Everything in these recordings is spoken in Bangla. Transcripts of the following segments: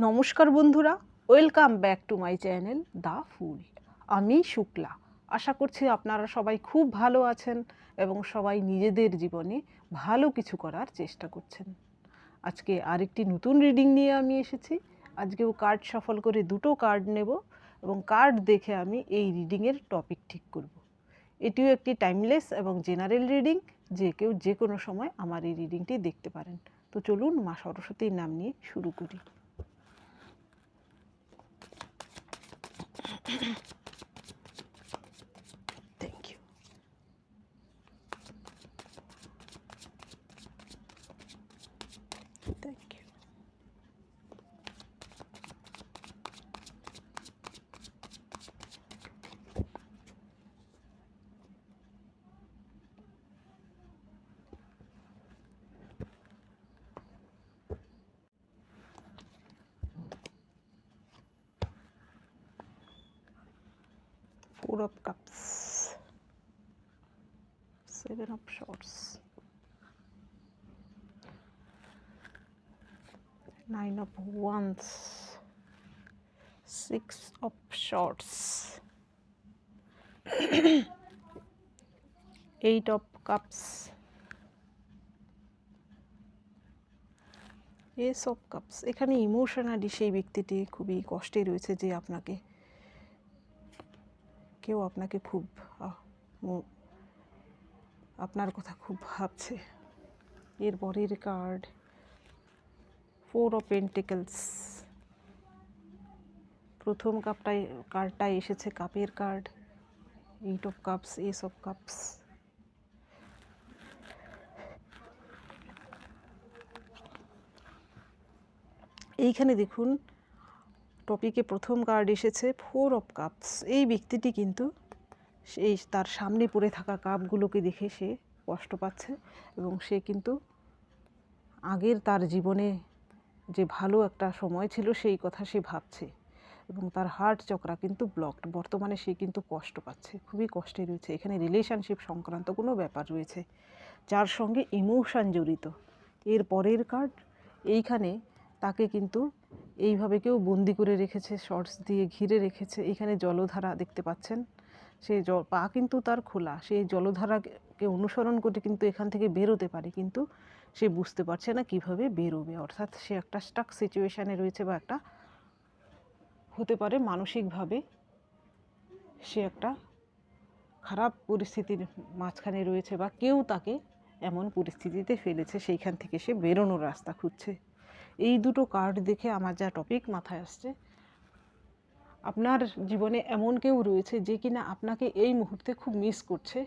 নমস্কার বন্ধুরা, welcome back to my channel the fool. আমি শুক্লা। আশা করছি আপনারা সবাই খুব ভালো আছেন এবং সবাই নিজেদের জীবনে ভালো কিছু করার চেষ্টা করছেন। আজকে আরেকটি নতুন রিডিং নিয়ে আমি এসেছি। আজকেও কার্ড সফল করে দুটো কার্ড নেব এবং কার্ড দেখে আমি এই রিডিংয়ের টপিক ঠিক করব। এটিও একটি টাইমলেস এবং জেনারেল রিডিং, যে কেউ যে কোনো সময় আমার এই রিডিংটি দেখতে পারেন। তো চলুন মা সরস্বতীর নাম নিয়ে শুরু করি। Thank you. Thank you. Four of Cups, Seven of Swords, Nine of Wands, Six of Swords, Eight of Cups, Ace of Cups। এখানে ইমোশনালি সেই ব্যক্তিটি খুবই কষ্টে রয়েছে, যে কেউ আপনাকে খুব আপনার কথা খুব ভাবছে। এর পরের কার্ড ফোর অফ পেন্টিকলস। প্রথম কার্ডটা এসেছে কাপের card, eight of cups, S of cups. এইখানে দেখুন টপিকে প্রথম কার্ড এসেছে ফোর অফ কাপস। এই ব্যক্তিটি কিন্তু সেই তার সামনে পড়ে থাকা কাপগুলোকে দেখে সে কষ্ট পাচ্ছে এবং সে কিন্তু আগের তার জীবনে যে ভালো একটা সময় ছিল সেই কথা সে ভাবছে এবং তার হার্ট চক্রা কিন্তু ব্লকড। বর্তমানে সে কিন্তু কষ্ট পাচ্ছে, খুবই কষ্টে রয়েছে। এখানে রিলেশনশিপ সংক্রান্ত কোনো ব্যাপার রয়েছে যার সঙ্গে ইমোশান জড়িত। এর পরের কার্ড, এইখানে তাকে কিন্তু এইভাবে কেউ বন্দি করে রেখেছে, শর্টস দিয়ে ঘিরে রেখেছে। এখানে জলধারা দেখতে পাচ্ছেন, সে পা কিন্তু তার খোলা, সেই জলধারাকে অনুসরণ করে কিন্তু এখান থেকে বেরোতে পারে, কিন্তু সে বুঝতে পারছে না কিভাবে বেরোবে। অর্থাৎ সে একটা স্টাক সিচুয়েশানে রয়েছে, বা একটা হতে পারে মানসিকভাবে সে একটা খারাপ পরিস্থিতির মাঝখানে রয়েছে, বা কেউ তাকে এমন পরিস্থিতিতে ফেলেছে, সেইখান থেকে সে বেরোনোর রাস্তা খুঁজছে। এই দুটো কার্ড দেখে আমার যা টপিক মাথায় আসছে, আপনার জীবনে এমন কেউ রয়েছে যে কিনা আপনাকে এই মুহূর্তে খুব মিস করছে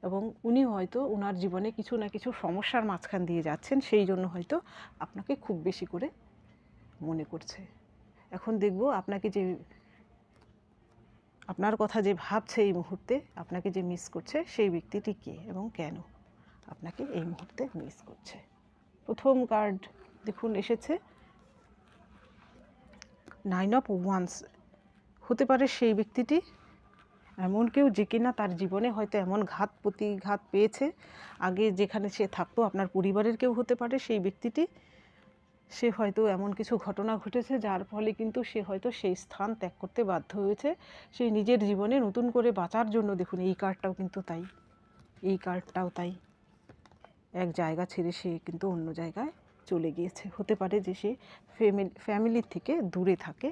এবং উনি হয়তো ওনার জীবনে কিছু না কিছু সমস্যার মাঝখান দিয়ে যাচ্ছেন, সেই জন্য হয়তো আপনাকে খুব বেশি করে মনে করছে। এখন দেখব আপনাকে যে আপনার কথা যে ভাবছে এই মুহূর্তে, আপনাকে যে মিস করছে, সেই ব্যক্তিটি কে এবং কেন আপনাকে এই মুহূর্তে মিস করছে। প্রথম কার্ড দেখুন এসেছে নাইন অফ ওয়ান্স। হতে পারে সেই ব্যক্তিটি এমন কেউ যে কিনা তার জীবনে হয়তো এমন প্রতিঘাত পেয়েছে, আগে যেখানে সে থাকতো আপনার পরিবারের কেউ হতে পারে সেই ব্যক্তিটি। সে হয়তো এমন কিছু ঘটনা ঘটেছে যার ফলে কিন্তু সে হয়তো সেই স্থান ত্যাগ করতে বাধ্য হয়েছে, সে নিজের জীবনে নতুন করে বাঁচার জন্য। দেখুন এই কার্ডটাও কিন্তু তাই, এই কার্ডটাও তাই। এক জায়গা ছেড়ে সে কিন্তু অন্য জায়গায় চলে গিয়েছে। হতে পারে যে সে ফ্যামিলির থেকে দূরে থাকে,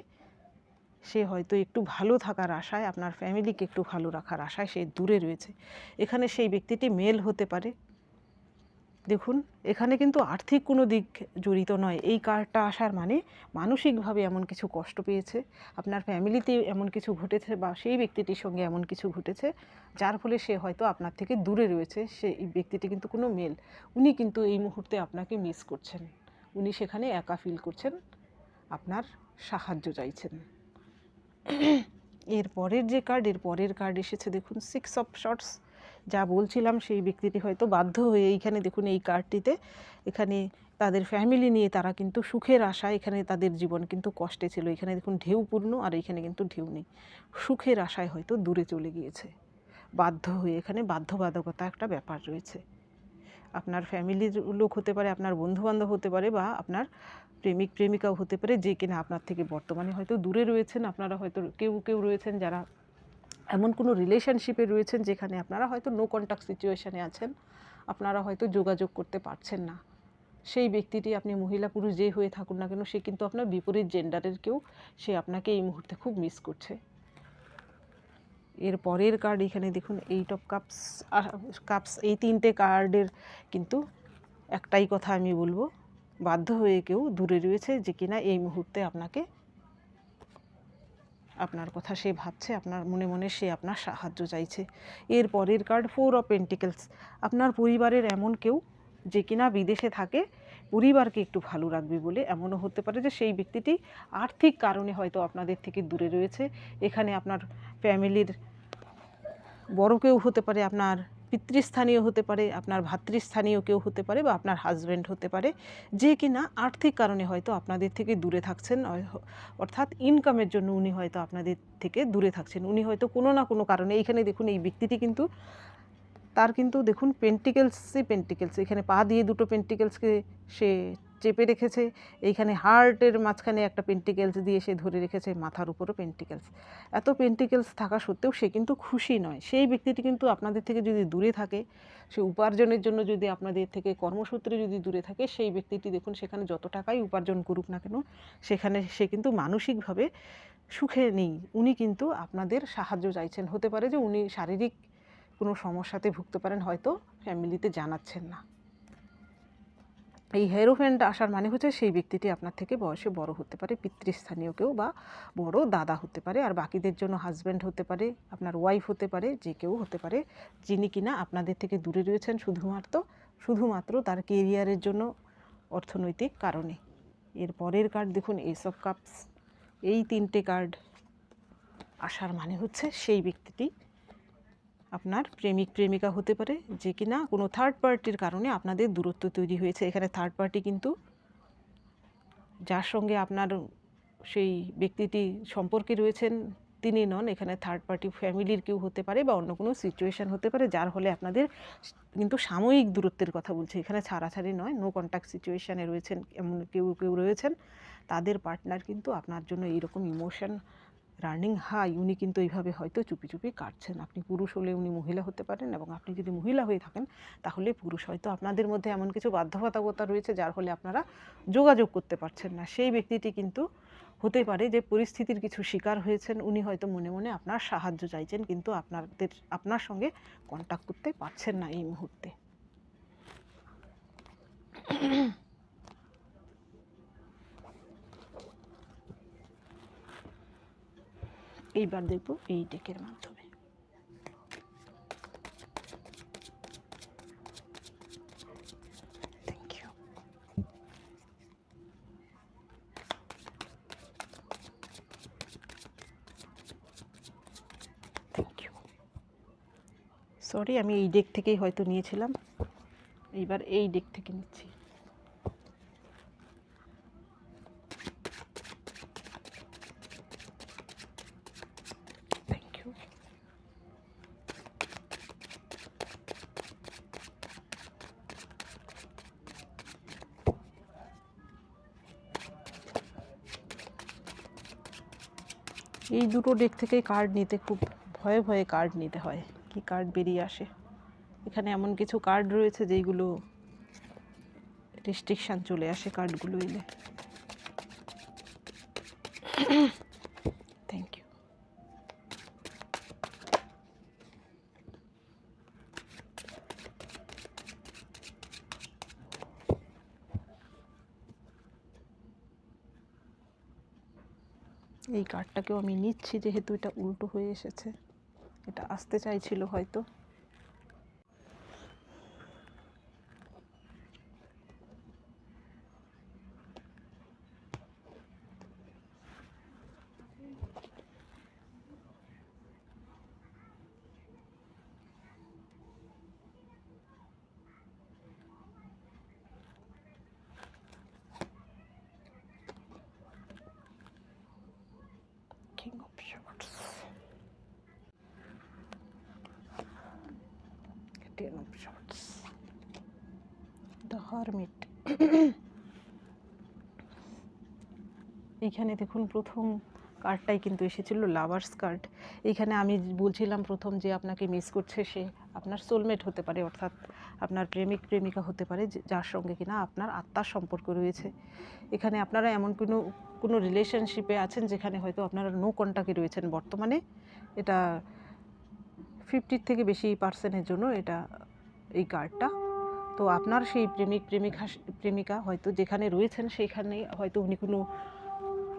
সে হয়তো একটু ভালো থাকার আশায়, আপনার ফ্যামিলিকে একটু ভালো রাখার আশায় সে দূরে রয়েছে। এখানে সেই ব্যক্তিটি মেল হতে পারে। দেখুন এখানে কিন্তু আর্থিক কোনো দিক জড়িত নয়। এই কার্ডটা আসার মানে মানসিকভাবে এমন কিছু কষ্ট পেয়েছে, আপনার ফ্যামিলিতে এমন কিছু ঘটেছে, বা সেই ব্যক্তিটির সঙ্গে এমন কিছু ঘটেছে যার ফলে সে হয়তো আপনার থেকে দূরে রয়েছে। সেই ব্যক্তিটি কিন্তু কোনো মেল, উনি কিন্তু এই মুহূর্তে আপনাকে মিস করছেন, উনি সেখানে একা ফিল করছেন, আপনার সাহায্য চাইছেন। এর পরের কার্ড এসেছে দেখুন সিক্স অফ শর্টস। যা বলছিলাম, সেই ব্যক্তিটি হয়তো বাধ্য হয়ে, এইখানে দেখুন এই কার্ডটিতে, এখানে তাদের ফ্যামিলি নিয়ে তারা কিন্তু সুখের আশায়, এখানে তাদের জীবন কিন্তু কষ্টে ছিল। এখানে দেখুন ঢেউপূর্ণ, আর এখানে কিন্তু ঢেউ নেই। সুখের আশায় হয়তো দূরে চলে গিয়েছে বাধ্য হয়ে, এখানে বাধ্যবাধকতা একটা ব্যাপার রয়েছে। আপনার ফ্যামিলির লোক হতে পারে, আপনার বন্ধুবান্ধব হতে পারে, বা আপনার প্রেমিক প্রেমিকাও হতে পারে, যে কিনা আপনার থেকে বর্তমানে হয়তো দূরে রয়েছেন। আপনারা হয়তো কেউ কেউ রয়েছেন যারা এমন কোনো রিলেশনশিপে রয়েছেন যেখানে আপনারা হয়তো নো কন্ট্যাক্ট সিচুয়েশানে আছেন, আপনারা হয়তো যোগাযোগ করতে পারছেন না। সেই ব্যক্তিটি, আপনি মহিলা পুরুষ যেই হয়ে থাকুন না কেন, সে কিন্তু আপনার বিপরীত জেন্ডারের কেউ, সে আপনাকে এই মুহূর্তে খুব মিস করছে। এর পরের কার্ড এখানে দেখুন, 8 অফ কাপস। এই 3টে কার্ডের কিন্তু একটাই কথা আমি বলবো, বাধ্য হয়ে কেউ দূরে রয়েছে যে কিনা এই মুহূর্তে আপনার কথা সে ভাবছে, আপনার মনে মনে সে আপনার সাহায্য চাইছে। এর পরের কার্ড 4 অফ পেন্টিকেলস। আপনার পরিবারের এমন কেউ যে কিনা বিদেশে থাকে, পরিবারকে একটু ভালো রাখবে বলে। এমনও হতে পারে যে সেই ব্যক্তিটি আর্থিক কারণে হয়তো আপনাদের থেকে দূরে রয়েছে। এখানে আপনার ফ্যামিলির বড় কেউ হতে পারে, আপনার পিতৃস্থানীয় হতে পারে, আপনার ভাতৃস্থানীয় কেউ হতে পারে, বা আপনার হাজব্যান্ড হতে পারে, যে কিনা আর্থিক কারণে হয়তো আপনাদের থেকে দূরে থাকছেন। অর্থাৎ ইনকামের জন্য উনি হয়তো আপনাদের থেকে দূরে থাকছেন। উনি হয়তো কোনো না কোনো কারণে, এইখানে দেখুন এই ব্যক্তিটি কিন্তু, তার কিন্তু দেখুন পেন্টিকেলস, এখানে পা দিয়ে দুটো পেন্টিকেলসকে সে চেপে রেখেছে, এইখানে হার্টের মাঝখানে একটা পেন্টিকেলস দিয়ে সে ধরে রেখেছে, মাথার উপরও পেন্টিকেলস। এত পেন্টিকেলস থাকা সত্ত্বেও সে কিন্তু খুশি নয়। সেই ব্যক্তিটি কিন্তু আপনাদের থেকে যদি দূরে থাকে, সে উপার্জনের জন্য যদি আপনাদের থেকে কর্মসূত্রে যদি দূরে থাকে, সেই ব্যক্তিটি দেখুন সেখানে যত টাকাই উপার্জন করুক না কেন, সেখানে সে কিন্তু মানসিকভাবে সুখে নেই। উনি কিন্তু আপনাদের সাহায্য চাইছেন। হতে পারে যে উনি শারীরিক কোনো সমস্যাতে ভুগতে পারেন, হয়তো ফ্যামিলিতে জানাচ্ছেন না। এই হেরোফ্যান্ট আসার মানে হচ্ছে সেই ব্যক্তিটি আপনার থেকে বয়সে বড় হতে পারে, পিতৃস্থানীয় কেউ বা বড় দাদা হতে পারে, আর বাকিদের জন্য হাজব্যান্ড হতে পারে, আপনার ওয়াইফ হতে পারে, যে কেউ হতে পারে, যিনি কিনা আপনাদের থেকে দূরে রয়েছেন শুধুমাত্র তার কেরিয়ারের জন্য, অর্থনৈতিক কারণে। এর পরের কার্ড দেখুন, এস অফ কাপস। এই 3টে কার্ড আসার মানে হচ্ছে সেই ব্যক্তিটি আপনার প্রেমিক প্রেমিকা হতে পারে, যে কিনা কোনো থার্ড পার্টির কারণে আপনাদের দূরত্ব তৈরি হয়েছে। এখানে থার্ড পার্টি কিন্তু যার সঙ্গে আপনার সেই ব্যক্তিটি সম্পর্কে রয়েছেন তিনি নন, এখানে থার্ড পার্টি ফ্যামিলির কেউ হতে পারে, বা অন্য কোনো সিচুয়েশান হতে পারে যার ফলে আপনাদের কিন্তু সাময়িক দূরত্বের কথা বলছে, এখানে ছাড়াছাড়ি নয়। নো কন্ট্যাক্ট সিচুয়েশানে রয়েছেন এমন কেউ রয়েছেন, তাদের পার্টনার কিন্তু আপনার জন্য এইরকম ইমোশন রানিং হাই, উনি কিন্তু এইভাবে হয়তো চুপি চুপি কাটছেন। আপনি পুরুষ হলে উনি মহিলা হতে পারেন, এবং আপনি যদি মহিলা হয়ে থাকেন তাহলে পুরুষ। হয়তো আপনাদের মধ্যে এমন কিছু বাধ্যবাধকতা রয়েছে যার ফলে আপনারা যোগাযোগ করতে পারছেন না। সেই ব্যক্তিটি কিন্তু হতে পারে যে পরিস্থিতির কিছু শিকার হয়েছেন, উনি হয়তো মনে মনে আপনার সাহায্য চাইছেন, কিন্তু আপনার সঙ্গে কন্ট্যাক্ট করতে পারছেন না এই মুহূর্তে। এইবার দেখব এই ডেকের মাধ্যমে। Thank you. Thank you. Sorry, আমি এই ডেক থেকেই হয়তো নিয়েছিলাম, এইবার এই ডেক থেকে নিচ্ছি। Thank you. এই দুটো ডেক থেকে কার্ড নিতে খুব ভয়ে ভয়ে কার্ড নিতে হয়, কি কার্ড বেরিয়ে আসে। এখানে এমন কিছু কার্ড রয়েছে যেইগুলো রেস্ট্রিকশান চলে আসে কার্ডগুলো এলে। Thank you. এই কার্ডটাকেও আমি নিচ্ছি যেহেতু এটা উল্টো হয়ে এসেছে, এটা আসতে চাইছিল হয়তো। King of Swords, Ten of Swords, hermit. এইখানে দেখুন প্রথম কার্ডটাই কিন্তু এসেছিল লাভার্স কার্ড। এইখানে আমি বলছিলাম প্রথম যে আপনাকে মিস করছে, সে আপনার সোলমেট হতে পারে, অর্থাৎ আপনার প্রেমিক প্রেমিকা হতে পারে যার সঙ্গে কিনা আপনার আত্মার সম্পর্ক রয়েছে। এখানে আপনারা এমন কোনো রিলেশনশিপে আছেন যেখানে হয়তো আপনারা নো কন্ট্যাক্টে রয়েছেন বর্তমানে। এটা 50 থেকে বেশি পার্সেন্টের জন্য এটা এই কার্ডটা। তো আপনার সেই প্রেমিকা হয়তো যেখানে রয়েছেন সেইখানে হয়তো উনি কোনো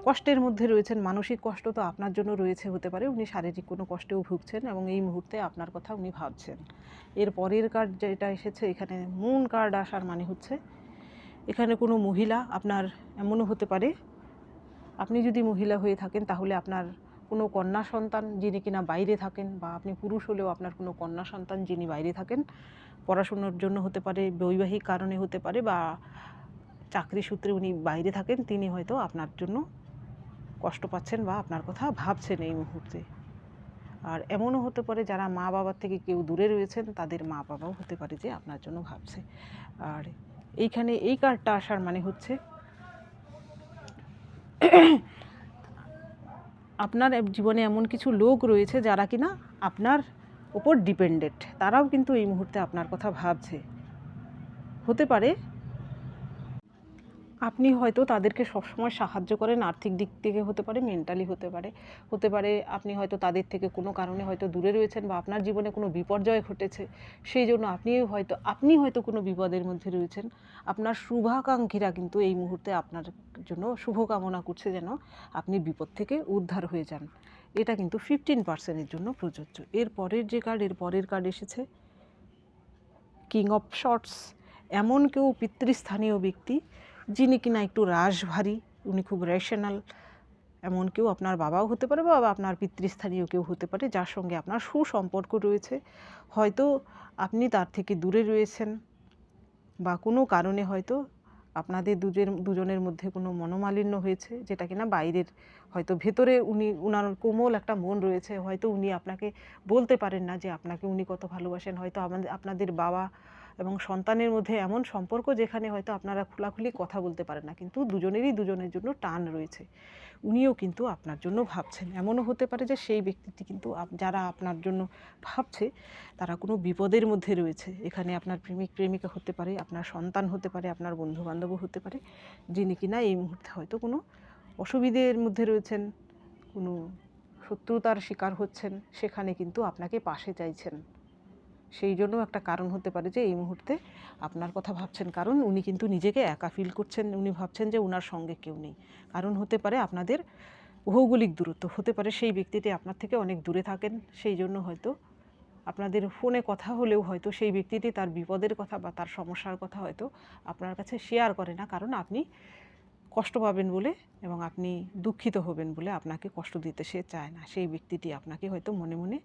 কষ্টের মধ্যে রয়েছেন, মানসিক কষ্ট তো আপনার জন্য রয়েছে, হতে পারে উনি শারীরিক কোনো কষ্টেও ভুগছেন এবং এই মুহূর্তে আপনার কথা উনি ভাবছেন। এর পরের কার্ড যেটা এসেছে, এখানে মুন কার্ড আসার মানে হচ্ছে এখানে কোনো মহিলা, আপনার এমনও হতে পারে আপনি যদি মহিলা হয়ে থাকেন তাহলে আপনার কোনো কন্যা সন্তান যিনি কিনা বাইরে থাকেন, বা আপনি পুরুষ হলেও আপনার কোনো কন্যা সন্তান যিনি বাইরে থাকেন, পড়াশোনার জন্য হতে পারে, বৈবাহিক কারণে হতে পারে, বা চাকরি সূত্রে উনি বাইরে থাকেন, তিনি হয়তো আপনার জন্য কষ্ট পাচ্ছেন বা আপনার কথা ভাবছেন এই মুহূর্তে। আর এমনও হতে পারে যারা মা বাবার থেকে কেউ দূরে রয়েছেন, তাদের মা বাবাও হতে পারে যে আপনার জন্য ভাবছে। আর এইখানে এই কার্ডটা আসার মানে হচ্ছে আপনার জীবনে এমন কিছু লোক রয়েছে যারা কিনা আপনার ওপর ডিপেন্ডেন্ট, তারাও কিন্তু এই মুহূর্তে আপনার কথা ভাবছে। হতে পারে আপনি হয়তো তাদেরকে সবসময় সাহায্য করেন, আর্থিক দিক থেকে হতে পারে, মেন্টালি হতে পারে আপনি হয়তো তাদের থেকে কোনো কারণে হয়তো দূরে রয়েছেন, বা আপনার জীবনে কোনো বিপর্যয় ঘটেছে, সেই জন্য আপনি হয়তো কোনো বিপদের মধ্যে রয়েছেন। আপনার শুভাকাঙ্ক্ষীরা কিন্তু এই মুহূর্তে আপনার জন্য শুভকামনা করছে যেন আপনি বিপদ থেকে উদ্ধার হয়ে যান। এটা কিন্তু 15%-এর জন্য প্রযোজ্য। এর পরের কার্ড এসেছে কিং অফ শর্টস। এমন কেউ পিতৃস্থানীয় ব্যক্তি যিনি কিনা একটু রাশভারী, উনি খুব রেশনাল, এমন কেউ আপনার বাবাও হতে পারে বা আপনার পিতৃস্থানীয় কেউ হতে পারে যার সঙ্গে আপনার সুসম্পর্ক রয়েছে। হয়তো আপনি তার থেকে দূরে রয়েছেন, বা কোনো কারণে হয়তো আপনাদের দুজনের মধ্যে কোনো মনোমালিন্য হয়েছে, যেটা কিনা বাইরের, হয়তো ভেতরে উনার কোমল একটা মন রয়েছে, হয়তো উনি আপনাকে বলতে পারেন না যে আপনাকে উনি কত ভালোবাসেন। হয়তো আপনাদের বাবা এবং সন্তানের মধ্যে এমন সম্পর্ক যেখানে হয়তো আপনারা খোলাখুলি কথা বলতে পারেন না, কিন্তু দুজনেরই দুজনের জন্য টান রয়েছে। উনিও কিন্তু আপনার জন্য ভাবছেন। এমনও হতে পারে যে সেই ব্যক্তিটি কিন্তু যারা আপনার জন্য ভাবছে তারা কোনো বিপদের মধ্যে রয়েছে। এখানে আপনার প্রেমিক প্রেমিকা হতে পারে, আপনার সন্তান হতে পারে, আপনার বন্ধুবান্ধবও হতে পারে, যিনি কিনা এই মুহূর্তে হয়তো কোনো অসুবিধের মধ্যে রয়েছেন, কোনো শত্রুতার শিকার হচ্ছেন, সেখানে কিন্তু আপনাকে পাশে চাইছেন। সেই জন্য একটা কারণ হতে পারে যে এই মুহূর্তে আপনার কথা ভাবছেন, কারণ উনি কিন্তু নিজেকে একা ফিল করছেন, উনি ভাবছেন যে ওনার সঙ্গে কেউ নেই। কারণ হতে পারে আপনাদের ভৌগোলিক দূরত্ব, হতে পারে সেই ব্যক্তিটি আপনার থেকে অনেক দূরে থাকেন, সেই জন্য হয়তো আপনাদের ফোনে কথা হলেও হয়তো সেই ব্যক্তিটি তার বিপদের কথা বা তার সমস্যার কথা হয়তো আপনার কাছে শেয়ার করে না, কারণ আপনি কষ্ট পাবেন বলে এবং আপনি দুঃখিত হবেন বলে আপনাকে কষ্ট দিতে সে চায় না। সেই ব্যক্তিটি আপনাকে হয়তো মনে মনে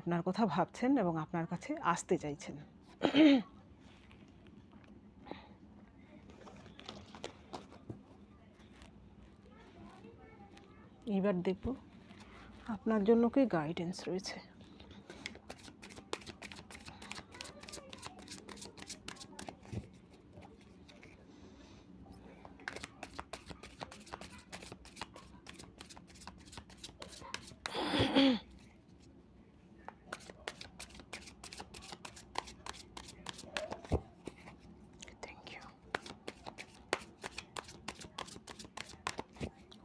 আপনার কথা ভাবছেন এবং আপনার কাছে আসতে চাইছেন। এবার দেখব আপনার জন্য কি গাইডেন্স রয়েছে।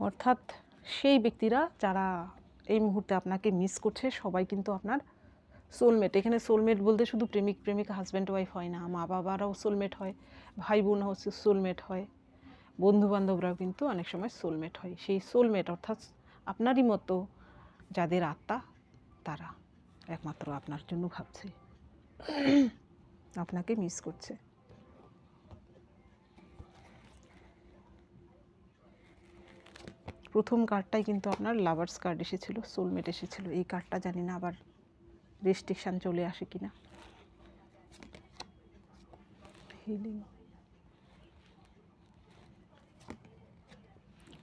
অর্থাৎ সেই ব্যক্তিরা যারা এই মুহূর্তে আপনাকে মিস করছে সবাই কিন্তু আপনার সোলমেট। এখানে সোলমেট বলতে শুধু প্রেমিক প্রেমিকা হাজব্যান্ড ওয়াইফ হয় না, মা বাবারাও সোলমেট হয়, ভাই বোনও সোলমেট হয়, বন্ধুবান্ধবরাও কিন্তু অনেক সময় সোলমেট হয়। সেই সোলমেট অর্থাৎ আপনারই মতো যাদের আত্মা, তারা একমাত্র আপনার জন্য ভাবছে, আপনাকে মিস করছে। প্রথম কার্ডটাই কিন্তু আপনার লাভার্স কার্ড এসেছিল, সোলমেট এসেছিল। এই কার্ডটা জানি না আবার রেস্ট্রিকশান চলে আসে কিনা। হিলিং,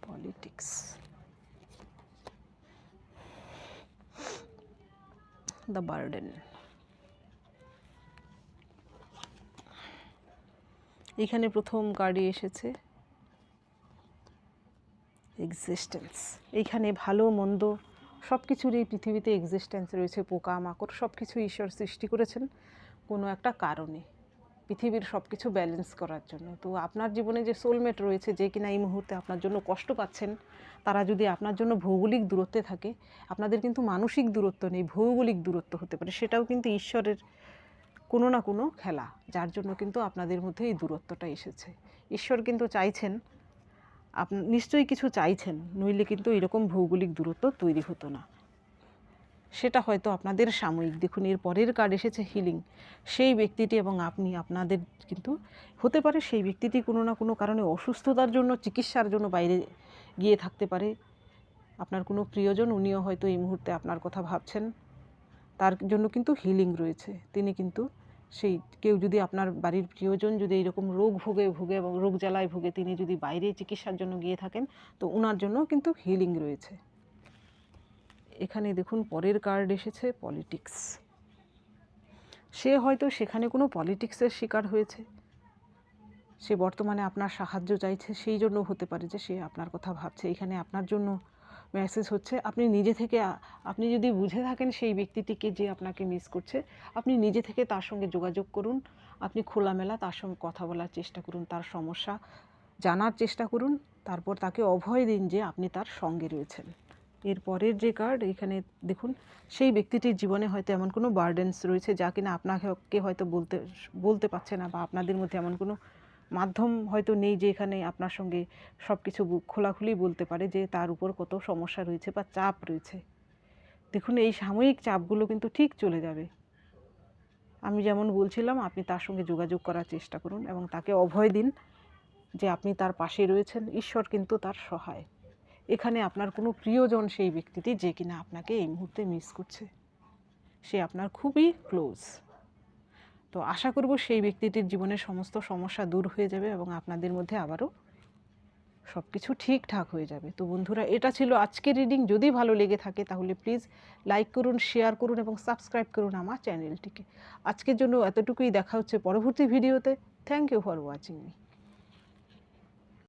পলিটিক্স, দ্য বার্ডেন, এখানে প্রথম কার্ডে এসেছে এক্সিস্টেন্স। এইখানে ভালো মন্দ সব কিছুর এই পৃথিবীতে এক্সিস্টেন্স রয়েছে। পোকা মাকড় সব কিছু ঈশ্বর সৃষ্টি করেছেন কোনো একটা কারণে, পৃথিবীর সব কিছু ব্যালেন্স করার জন্য। তো আপনার জীবনে যে সোলমেট রয়েছে, যে কিনা এই মুহূর্তে আপনার জন্য কষ্ট পাচ্ছেন, তারা যদি আপনার জন্য ভৌগোলিক দূরত্বে থাকে, আপনাদের কিন্তু মানসিক দূরত্ব নেই, ভৌগোলিক দূরত্ব হতে পারে, সেটাও কিন্তু ঈশ্বরের কোনো না কোনো খেলা, যার জন্য কিন্তু আপনাদের মধ্যে এই দূরত্বটা এসেছে। ঈশ্বর কিন্তু চাইছেন, নিশ্চয়ই কিছু চাইছেন, নইলে কিন্তু এরকম ভৌগোলিক দূরত্ব তৈরি হতো না। সেটা হয়তো আপনাদের সাময়িক। দেখুন এর পরের কার্ড এসেছে হিলিং। সেই ব্যক্তিটি এবং আপনি, আপনাদের কিন্তু হতে পারে সেই ব্যক্তিটি কোনো না কোনো কারণে অসুস্থতার জন্য, চিকিৎসার জন্য বাইরে গিয়ে থাকতে পারে। আপনার কোনো প্রিয়জন, উনিও হয়তো এই মুহূর্তে আপনার কথা ভাবছেন, তার জন্য কিন্তু হিলিং রয়েছে। তিনি কিন্তু সেই কেউ যদি আপনার বাড়ির প্রিয়জন যদি এইরকম রোগ ভোগে এবং রোগ জ্বালায় ভোগে, তিনি যদি বাইরে চিকিৎসার জন্য গিয়ে থাকেন, তো ওনার জন্য কিন্তু হিলিং রয়েছে। এখানে দেখুন পরের কার্ড এসেছে পলিটিক্স। সে হয়তো সেখানে কোনো পলিটিক্সের শিকার হয়েছে, সে বর্তমানে আপনার সাহায্য চাইছে, সেই জন্য হতে পারে যে সে আপনার কথা ভাবছে। এখানে আপনার জন্য মেসেজ হচ্ছে, আপনি নিজে থেকে, আপনি যদি বুঝে থাকেন সেই ব্যক্তিটিকে যে আপনাকে মিস করছে, আপনি নিজে থেকে তার সঙ্গে যোগাযোগ করুন, আপনি খোলামেলা তার সঙ্গে কথা বলার চেষ্টা করুন, তার সমস্যা জানার চেষ্টা করুন, তারপর তাকে অভয় দিন যে আপনি তার সঙ্গে রয়েছেন। এর পরের যে কার্ড, এখানে দেখুন সেই ব্যক্তিটির জীবনে হয়তো এমন কোনো বার্ডেন্স রয়েছে যা কিনা আপনাকে হয়তো বলতে পারছে না, বা আপনাদের মধ্যে এমন কোনো মাধ্যম হয়তো নেই যে এখানে আপনার সঙ্গে সব কিছু খোলাখুলি বলতে পারে যে তার উপর কত সমস্যা রয়েছে বা চাপ রয়েছে। দেখুন এই সাময়িক চাপগুলো কিন্তু ঠিক চলে যাবে। আমি যেমন বলছিলাম, আপনি তার সঙ্গে যোগাযোগ করার চেষ্টা করুন এবং তাকে অভয় দিন যে আপনি তার পাশে রয়েছেন, ঈশ্বর কিন্তু তার সহায়। এখানে আপনার কোনো প্রিয়জন সেই ব্যক্তিটি যে কিনা আপনাকে এই মুহূর্তে মিস করছে, সে আপনার খুবই ক্লোজ। তো আশা করব সেই ব্যক্তিটির জীবনের সমস্ত সমস্যা দূর হয়ে যাবে এবং আপনাদের মধ্যে আবারও সব কিছু ঠিকঠাক হয়ে যাবে। তো বন্ধুরা, এটা ছিল আজকের রিডিং। যদি ভালো লেগে থাকে তাহলে প্লিজ লাইক করুন, শেয়ার করুন এবং সাবস্ক্রাইব করুন আমার চ্যানেলটিকে। আজকের জন্য এতটুকুই। দেখা হচ্ছে পরবর্তী ভিডিওতে। Thank you for watching me.